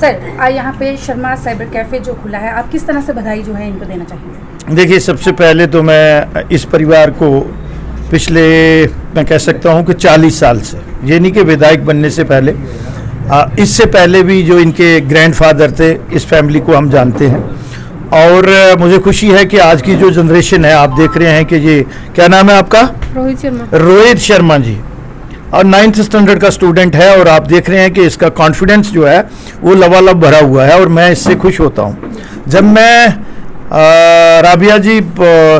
Sir यहाँ पे Sharma cyber cafe जो खुला है, आप किस तरह से बधाई जो है इनको देना चाहिए? देखिए, सबसे पहले तो मैं इस परिवार को पिछले मैं कह सकता हूँ कि 40 साल से, ये नहीं कि विधायक बनने से पहले, इससे पहले भी जो इनके ग्रैंडफादर थे, इस फैमिली को हम जानते हैं। और मुझे खुशी है कि आज की जो जनरेशन है, आप देख रहे हैं कि ये क्या नाम है आपका? रोहित शर्मा जी, और 9th स्टैंडर्ड का स्टूडेंट है। और आप देख रहे हैं कि इसका कॉन्फिडेंस जो है वो लबालब भरा हुआ है, और मैं इससे खुश होता हूँ। जब मैं राबिया जी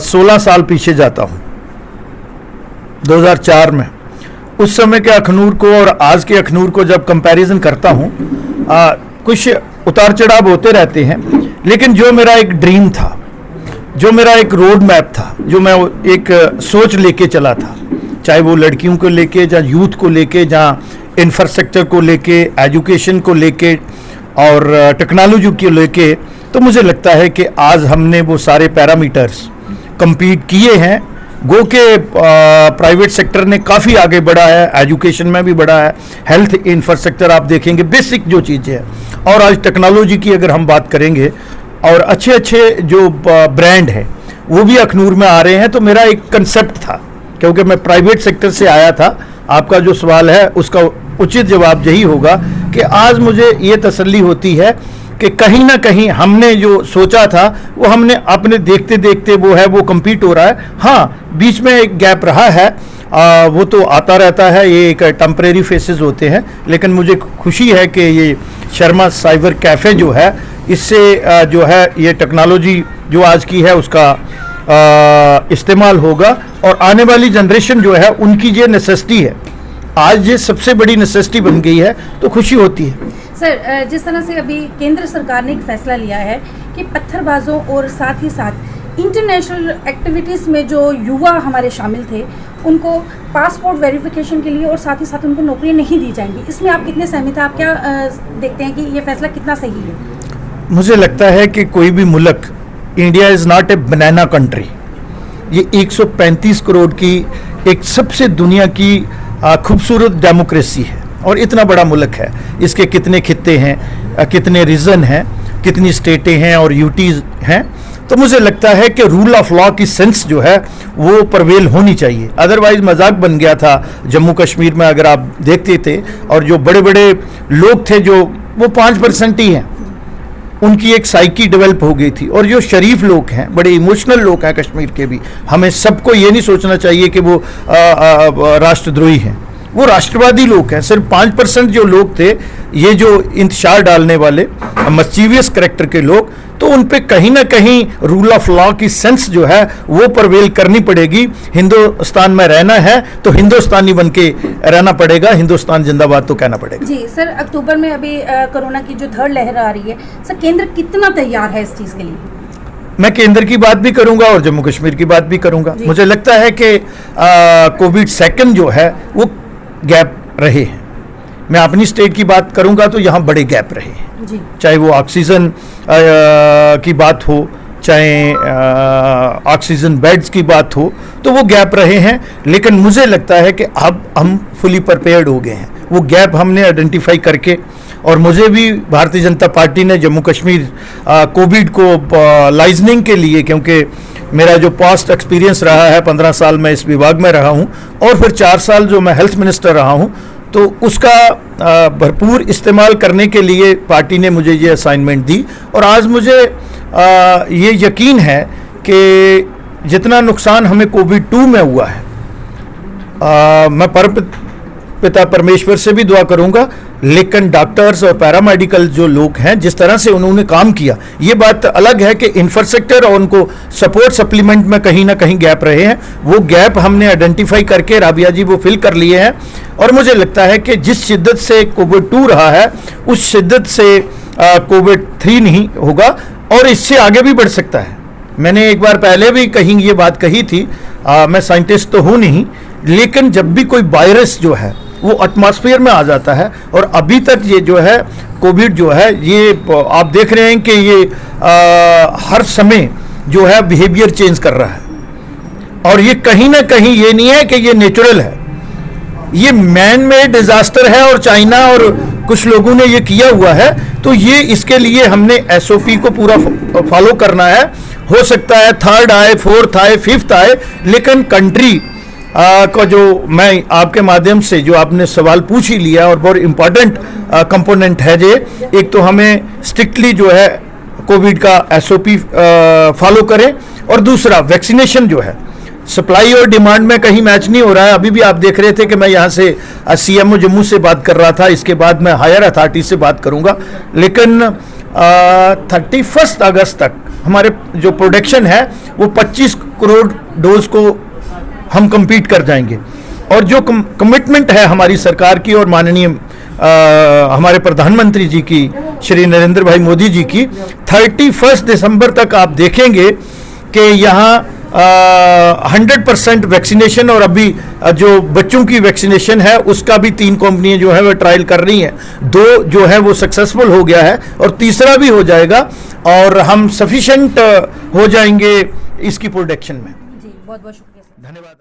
16 साल पीछे जाता हूँ, 2004 में, उस समय के अखनूर को और आज के अखनूर को जब कंपैरिजन करता हूँ, कुछ उतार चढ़ाव होते रहते हैं, लेकिन जो मेरा एक ड्रीम था, जो मेरा एक रोड मैप था, जो मैं एक सोच लेके चला था, चाहे वो लड़कियों को लेके, या यूथ को लेके, या इंफ्रास्ट्रक्चर को लेके, एजुकेशन को लेके और टेक्नोलॉजी को लेके, तो मुझे लगता है कि आज हमने वो सारे पैरामीटर्स कंप्लीट किए हैं। गो के प्राइवेट सेक्टर ने काफ़ी आगे बढ़ा है, एजुकेशन में भी बढ़ा है, हेल्थ इंफ्रास्ट्रक्चर आप देखेंगे, बेसिक जो चीज़ें हैं। और आज टेक्नोलॉजी की अगर हम बात करेंगे, और अच्छे अच्छे जो ब्रांड हैं वो भी अखनूर में आ रहे हैं। तो मेरा एक कंसेप्ट था, क्योंकि मैं प्राइवेट सेक्टर से आया था, आपका जो सवाल है उसका उचित जवाब यही होगा कि आज मुझे ये तसल्ली होती है कि कहीं ना कहीं हमने जो सोचा था वो हमने अपने देखते देखते वो कंप्लीट हो रहा है। हाँ, बीच में एक गैप रहा है, वो तो आता रहता है, ये एक टेम्परेरी फेसेस होते हैं। लेकिन मुझे खुशी है कि ये शर्मा साइबर कैफ़े जो है, इससे जो है ये टेक्नोलॉजी जो आज की है उसका इस्तेमाल होगा, और आने वाली जनरेशन जो है उनकी ये नेसेसिटी है, आज ये सबसे बड़ी नेसेसिटी बन गई है, तो खुशी होती है। सर, जिस तरह से अभी केंद्र सरकार ने एक फैसला लिया है कि पत्थरबाजों और साथ ही साथ इंटरनेशनल एक्टिविटीज़ में जो युवा हमारे शामिल थे, उनको पासपोर्ट वेरिफिकेशन के लिए और साथ ही साथ उनको नौकरियां नहीं दी जाएंगी, इसमें आप कितने सहमत हैं? आप क्या देखते हैं कि ये फैसला कितना सही है? मुझे लगता है कि कोई भी मुल्क, India is not a banana country. ये 135 करोड़ की एक सबसे दुनिया की खूबसूरत डेमोक्रेसी है, और इतना बड़ा मुल्क है। इसके कितने खित्ते हैं, कितने रीजन हैं, कितनी स्टेटें हैं और यूटीज हैं। तो मुझे लगता है कि रूल ऑफ लॉ की सेंस जो है वो परवेल होनी चाहिए। अदरवाइज मजाक बन गया था जम्मू कश्मीर में, अगर आप देखते थे, और जो बड़े बड़े लोग थे जो वो 5% ही हैं, उनकी एक साइकी डेवलप हो गई थी। और जो शरीफ लोग हैं, बड़े इमोशनल लोग हैं कश्मीर के भी, हमें सबको ये नहीं सोचना चाहिए कि वो राष्ट्रद्रोही हैं, वो राष्ट्रवादी लोग हैं। सिर्फ 5% जो लोग थे, ये जो इंतशार डालने वाले मस्चीवियस कैरेक्टर के लोग, तो उन पे कहीं ना कहीं रूल ऑफ लॉ की सेंस जो है वो परवेल करनी पड़ेगी। हिंदुस्तान में रहना है तो हिंदुस्तानी बन के रहना पड़ेगा, हिंदुस्तान जिंदाबाद तो कहना पड़ेगा। जी सर, अक्टूबर में अभी कोरोना की जो थर्ड लहर आ रही है, सर केंद्र कितना तैयार है इस चीज़ के लिए? मैं केंद्र की बात भी करूंगा और जम्मू कश्मीर की बात भी करूंगा। मुझे लगता है कि कोविड सेकंड जो है वो गैप रहे हैं। मैं अपनी स्टेट की बात करूंगा तो यहाँ बड़े गैप रहे हैं, चाहे वो ऑक्सीजन की बात हो, चाहे ऑक्सीजन बेड्स की बात हो, तो वो गैप रहे हैं। लेकिन मुझे लगता है कि अब हम फुली प्रिपेयर्ड हो गए हैं, वो गैप हमने आइडेंटिफाई करके। और मुझे भी भारतीय जनता पार्टी ने जम्मू कश्मीर कोविड को लाइजनिंग के लिए, क्योंकि मेरा जो पास्ट एक्सपीरियंस रहा है, 15 साल मैं इस विभाग में रहा हूं, और फिर 4 साल जो मैं हेल्थ मिनिस्टर रहा हूं, तो उसका भरपूर इस्तेमाल करने के लिए पार्टी ने मुझे ये असाइनमेंट दी। और आज मुझे ये यकीन है कि जितना नुकसान हमें कोविड-2 में हुआ है, मैं पिता परमेश्वर से भी दुआ करूंगा, लेकिन डॉक्टर्स और पैरामेडिकल जो लोग हैं, जिस तरह से उन्होंने काम किया, ये बात अलग है कि इंफ्रास्ट्रक्चर और उनको सपोर्ट सप्लीमेंट में कहीं ना कहीं गैप रहे हैं। वो गैप हमने आइडेंटिफाई करके, राबिया जी, वो फिल कर लिए हैं। और मुझे लगता है कि जिस शिद्दत से कोविड-2 रहा है, उस शिद्दत से कोविड-3 नहीं होगा, और इससे आगे भी बढ़ सकता है। मैंने एक बार पहले भी कहीं ये बात कही थी, मैं साइंटिस्ट तो हूँ नहीं, लेकिन जब भी कोई वायरस जो है वो एटमॉस्फेयर में आ जाता है, और अभी तक ये जो है कोविड जो है, ये आप देख रहे हैं कि ये हर समय जो है बिहेवियर चेंज कर रहा है, और ये कहीं ना कहीं ये नहीं है कि ये नेचुरल है। ये मैन मेड डिजास्टर है और चाइना और कुछ लोगों ने ये किया हुआ है, तो ये इसके लिए हमने एसओपी को पूरा फॉलो करना है। हो सकता है थर्ड आए, फोर्थ आए, फिफ्थ आए, लेकिन कंट्री का जो मैं आपके माध्यम से जो आपने सवाल पूछ ही लिया और बहुत इम्पोर्टेंट कंपोनेंट है जे, एक तो हमें स्ट्रिक्टली जो है कोविड का एसओपी फॉलो करें, और दूसरा वैक्सीनेशन जो है, सप्लाई और डिमांड में कहीं मैच नहीं हो रहा है। अभी भी आप देख रहे थे कि मैं यहाँ से सीएमओ जम्मू से बात कर रहा था, इसके बाद मैं हायर अथॉरिटी से बात करूँगा, लेकिन 31 अगस्त तक हमारे जो प्रोडक्शन है वो 25 करोड़ डोज को हम कंप्लीट कर जाएंगे। और जो कमिटमेंट है हमारी सरकार की और माननीय हमारे प्रधानमंत्री जी की, श्री नरेंद्र भाई मोदी जी की, 31 दिसंबर तक आप देखेंगे कि यहाँ 100% वैक्सीनेशन, और अभी जो बच्चों की वैक्सीनेशन है उसका भी 3 कंपनियां जो है वो ट्रायल कर रही हैं। 2 जो है वो सक्सेसफुल हो गया है और तीसरा भी हो जाएगा, और हम सफिशिएंट हो जाएंगे इसकी प्रोडक्शन में। जी, बहुत बहुत शुक्रिया सर। धन्यवाद।